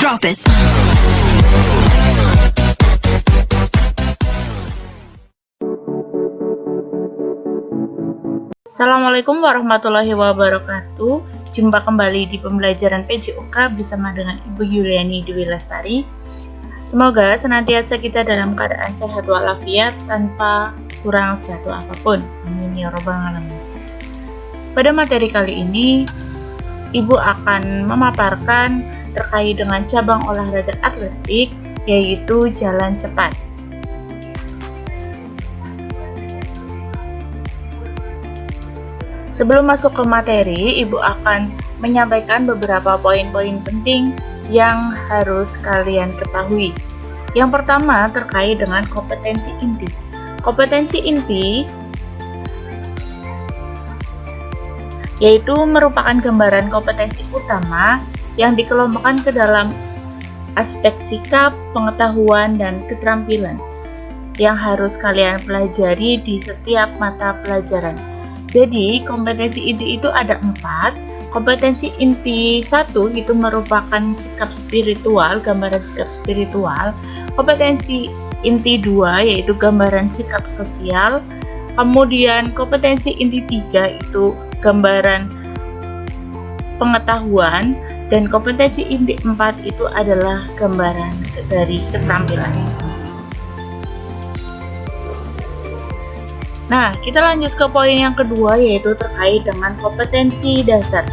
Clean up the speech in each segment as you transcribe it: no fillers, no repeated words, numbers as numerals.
Drop it. Assalamualaikum warahmatullahi wabarakatuh. Jumpa kembali di pembelajaran PJOK bersama dengan Ibu Yuliani Dewi Lestari. Semoga senantiasa kita dalam keadaan sehat walafiat tanpa kurang suatu apapun. Amin ya robbal alamin. Pada materi kali ini, Ibu akan memaparkan terkait dengan cabang olahraga atletik, yaitu jalan cepat. Sebelum masuk ke materi, Ibu akan menyampaikan beberapa poin-poin penting yang harus kalian ketahui. Yang pertama terkait dengan kompetensi inti. Kompetensi inti yaitu merupakan gambaran kompetensi utama yang dikelompokkan ke dalam aspek sikap, pengetahuan, dan keterampilan yang harus kalian pelajari di setiap mata pelajaran. Jadi, kompetensi inti itu ada 4. Kompetensi inti 1 itu merupakan sikap spiritual, gambaran sikap spiritual. Kompetensi inti 2 yaitu gambaran sikap sosial. Kemudian kompetensi inti 3 itu gambaran pengetahuan. Dan kompetensi inti 4 itu adalah gambaran dari keterampilan. Nah, kita lanjut ke poin yang kedua, yaitu terkait dengan kompetensi dasar.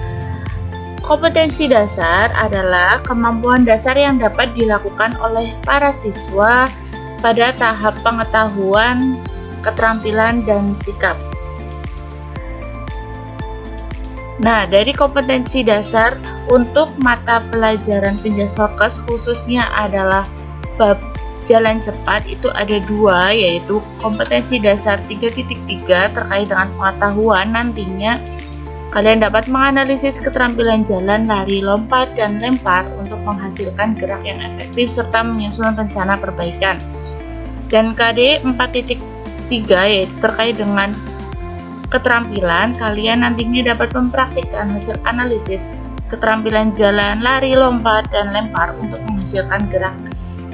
Kompetensi dasar adalah kemampuan dasar yang dapat dilakukan oleh para siswa pada tahap pengetahuan, keterampilan, dan sikap. Nah, dari kompetensi dasar untuk mata pelajaran Pinjasokes khususnya adalah bab jalan cepat itu ada 2, yaitu kompetensi dasar 3.3 terkait dengan pengetahuan. Nantinya kalian dapat menganalisis keterampilan jalan, lari, lompat, dan lempar untuk menghasilkan gerak yang efektif serta menyusun rencana perbaikan. Dan KD 4.3 yaitu terkait dengan keterampilan, kalian nantinya dapat mempraktikkan hasil analisis keterampilan jalan, lari, lompat, dan lempar untuk menghasilkan gerak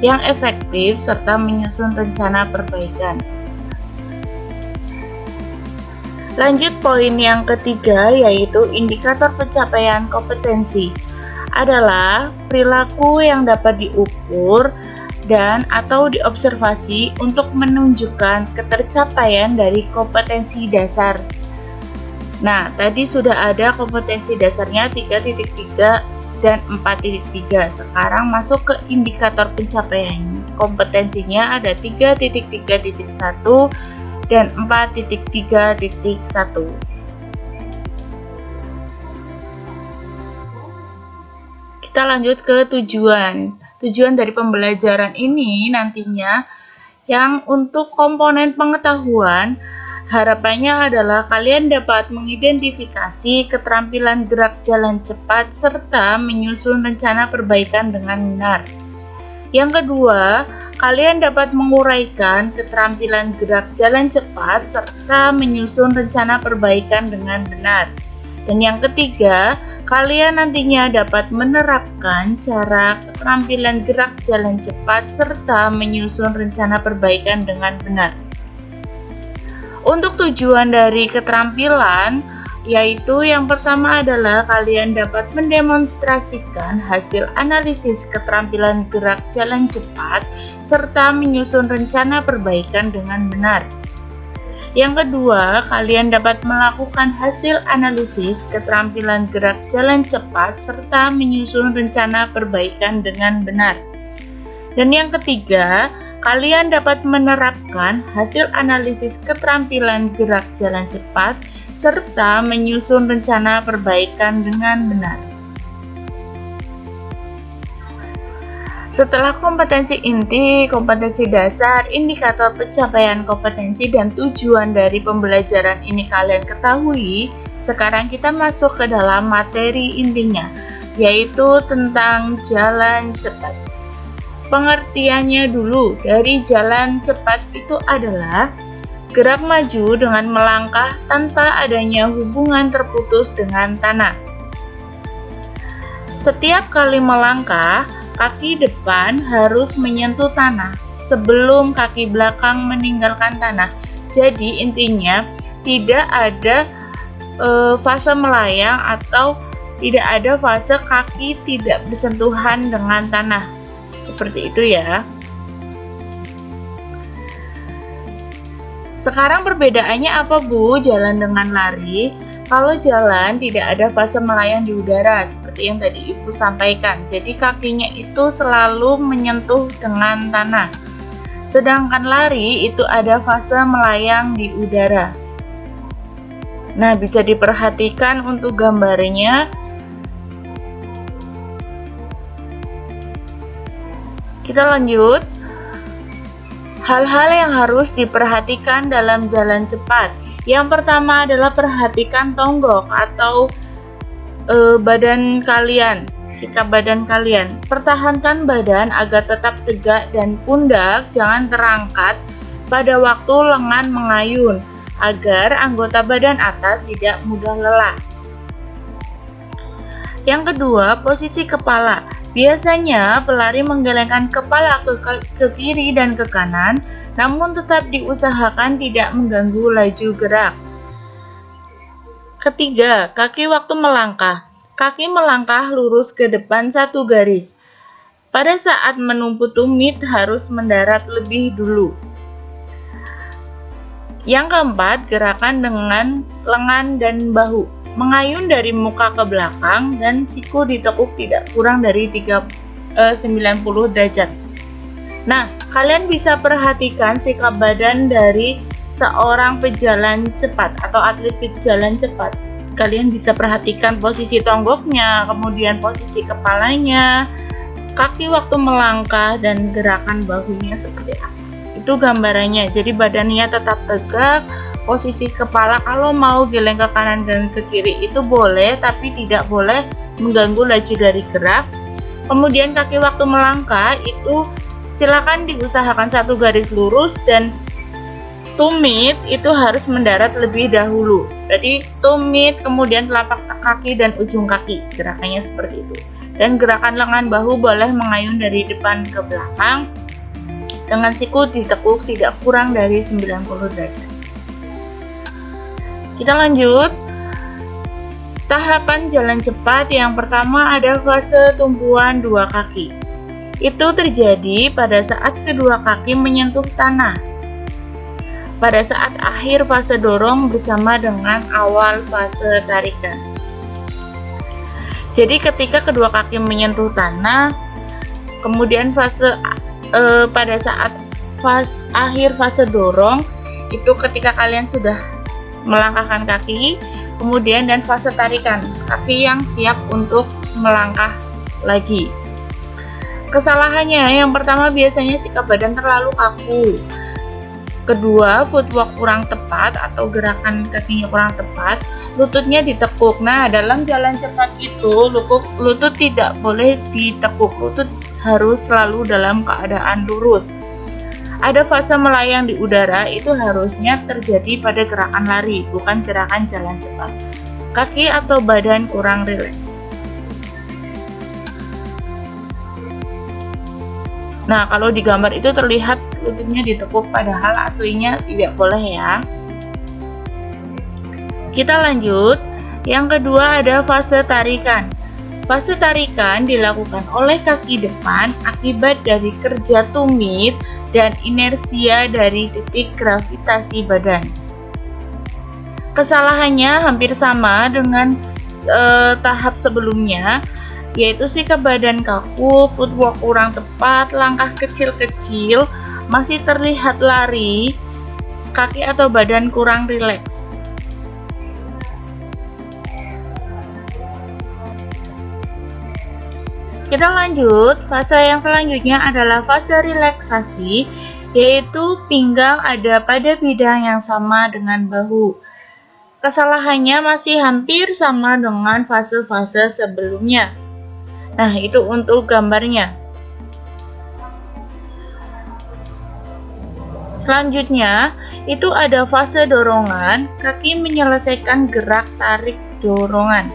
yang efektif serta menyusun rencana perbaikan. Lanjut poin yang ketiga, yaitu indikator pencapaian kompetensi adalah perilaku yang dapat diukur dan atau diobservasi untuk menunjukkan ketercapaian dari kompetensi dasar. Nah, tadi sudah ada kompetensi dasarnya 3.3 dan 4.3. Sekarang masuk ke indikator pencapaian. Kompetensinya ada 3.3.1 dan 4.3.1. Kita lanjut ke tujuan. Tujuan dari pembelajaran ini nantinya yang untuk komponen pengetahuan, harapannya adalah kalian dapat mengidentifikasi keterampilan gerak jalan cepat serta menyusun rencana perbaikan dengan benar. Yang kedua, kalian dapat menguraikan keterampilan gerak jalan cepat serta menyusun rencana perbaikan dengan benar. Dan yang ketiga, kalian nantinya dapat menerapkan cara keterampilan gerak jalan cepat serta menyusun rencana perbaikan dengan benar. Untuk tujuan dari keterampilan, yaitu yang pertama adalah kalian dapat mendemonstrasikan hasil analisis keterampilan gerak jalan cepat serta menyusun rencana perbaikan dengan benar. Yang kedua, kalian dapat melakukan hasil analisis keterampilan gerak jalan cepat serta menyusun rencana perbaikan dengan benar. Dan yang ketiga, kalian dapat menerapkan hasil analisis keterampilan gerak jalan cepat serta menyusun rencana perbaikan dengan benar. Setelah kompetensi inti, kompetensi dasar, indikator pencapaian kompetensi, dan tujuan dari pembelajaran ini kalian ketahui, sekarang kita masuk ke dalam materi intinya, yaitu tentang jalan cepat. Pengertiannya dulu dari jalan cepat itu adalah gerak maju dengan melangkah tanpa adanya hubungan terputus dengan tanah. Setiap kali melangkah, kaki depan harus menyentuh tanah sebelum kaki belakang meninggalkan tanah. Jadi intinya tidak ada fase melayang atau tidak ada fase kaki tidak bersentuhan dengan tanah. Seperti itu ya. Sekarang perbedaannya apa, Bu? Jalan dengan lari. Kalau jalan tidak ada fase melayang di udara seperti yang tadi Ibu sampaikan. Jadi kakinya itu selalu menyentuh dengan tanah. Sedangkan lari itu ada fase melayang di udara. Nah, bisa diperhatikan untuk gambarnya. Kita lanjut. Hal-hal yang harus diperhatikan dalam jalan cepat. Yang pertama adalah perhatikan tonggok atau badan kalian, sikap badan kalian. Pertahankan badan agar tetap tegak dan pundak jangan terangkat pada waktu lengan mengayun, agar anggota badan atas tidak mudah lelah. Yang kedua, posisi kepala. Biasanya pelari menggelengkan kepala ke kiri dan ke kanan, namun tetap diusahakan tidak mengganggu laju gerak. Ketiga, kaki waktu melangkah. Kaki melangkah lurus ke depan satu garis. Pada saat menumpu tumit harus mendarat lebih dulu. Yang keempat, gerakan dengan lengan dan bahu. Mengayun dari muka ke belakang dan siku ditekuk tidak kurang dari 90 derajat. Nah, kalian bisa perhatikan sikap badan dari seorang pejalan cepat atau atlet pejalan cepat. Kalian bisa perhatikan posisi tonggoknya, kemudian posisi kepalanya, kaki waktu melangkah, dan gerakan bahunya seperti apa. Itu gambarannya. Jadi badannya tetap tegak. Posisi kepala kalau mau geleng ke kanan dan ke kiri itu boleh, tapi tidak boleh mengganggu laju dari gerak. Kemudian kaki waktu melangkah itu silakan diusahakan satu garis lurus, dan tumit itu harus mendarat lebih dahulu. Jadi tumit, kemudian telapak kaki dan ujung kaki, gerakannya seperti itu. Dan gerakan lengan bahu boleh mengayun dari depan ke belakang dengan siku ditekuk tidak kurang dari 90 derajat. Kita lanjut. Tahapan jalan cepat yang pertama ada fase tumpuan dua kaki. Itu terjadi pada saat kedua kaki menyentuh tanah. Pada saat akhir fase dorong bersama dengan awal fase tarikan. Jadi ketika kedua kaki menyentuh tanah, kemudian pada saat akhir fase dorong itu ketika kalian sudah melangkahkan kaki, kemudian dan fase tarikan, kaki yang siap untuk melangkah lagi. Kesalahannya yang pertama biasanya sikap badan terlalu kaku. Kedua, footwork kurang tepat atau gerakan kakinya kurang tepat, lututnya ditekuk. Nah, dalam jalan cepat itu lutut tidak boleh ditekuk, lutut harus selalu dalam keadaan lurus. Ada fase melayang di udara, itu harusnya terjadi pada gerakan lari, bukan gerakan jalan cepat. Kaki atau badan kurang rileks. Nah, kalau di gambar itu terlihat lututnya ditekuk, padahal aslinya tidak boleh ya. Kita lanjut. Yang kedua ada fase tarikan. Fase tarikan dilakukan oleh kaki depan akibat dari kerja tumit dan inersia dari titik gravitasi badan. Kesalahannya hampir sama dengan tahap sebelumnya, yaitu sikap badan kaku, footwork kurang tepat, langkah kecil-kecil, masih terlihat lari, kaki atau badan kurang rileks. Kita lanjut, fase yang selanjutnya adalah fase relaksasi, yaitu pinggang ada pada bidang yang sama dengan bahu. Kesalahannya masih hampir sama dengan fase-fase sebelumnya. Nah, itu untuk gambarnya. Selanjutnya, itu ada fase dorongan, kaki menyelesaikan gerak tarik dorongan.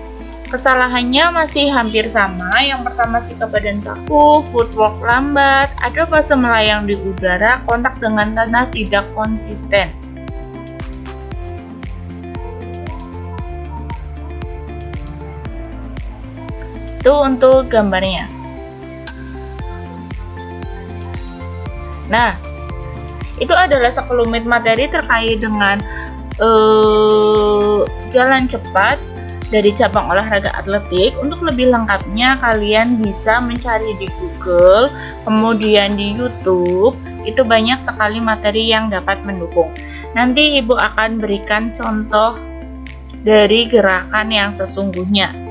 Kesalahannya masih hampir sama. Yang pertama, sikap badan kaku, footwork lambat, ada fase melayang di udara, kontak dengan tanah tidak konsisten. Itu untuk gambarnya. Nah, itu adalah sekelumit materi terkait dengan jalan cepat dari cabang olahraga atletik. Untuk lebih lengkapnya kalian bisa mencari di Google, kemudian di YouTube. Itu banyak sekali materi yang dapat mendukung. Nanti Ibu akan berikan contoh dari gerakan yang sesungguhnya.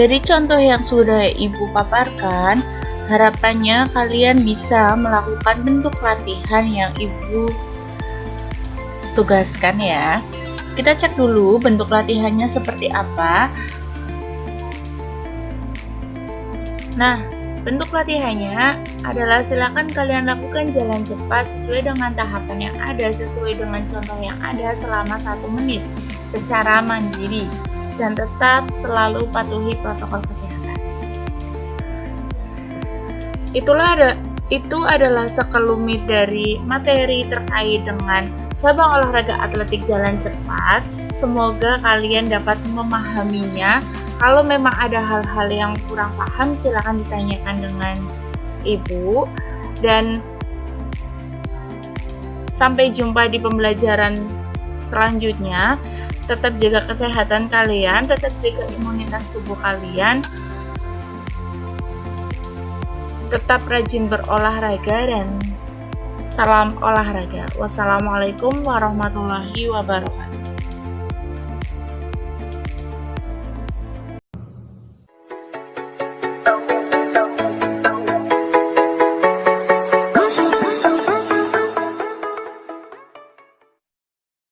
Dari contoh yang sudah Ibu paparkan, harapannya kalian bisa melakukan bentuk latihan yang Ibu tugaskan ya. Kita cek dulu bentuk latihannya seperti apa. Nah, bentuk latihannya adalah silakan kalian lakukan jalan cepat sesuai dengan tahapan yang ada, sesuai dengan contoh yang ada selama 1 menit secara mandiri. Dan tetap selalu patuhi protokol kesehatan. Itu adalah sekelumit dari materi terkait dengan cabang olahraga atletik jalan cepat. Semoga kalian dapat memahaminya. Kalau memang ada hal-hal yang kurang paham, silakan ditanyakan dengan Ibu. Dan sampai jumpa di pembelajaran selanjutnya. Tetap jaga kesehatan kalian, tetap jaga imunitas tubuh kalian, tetap rajin berolahraga, dan salam olahraga. Wassalamualaikum warahmatullahi wabarakatuh.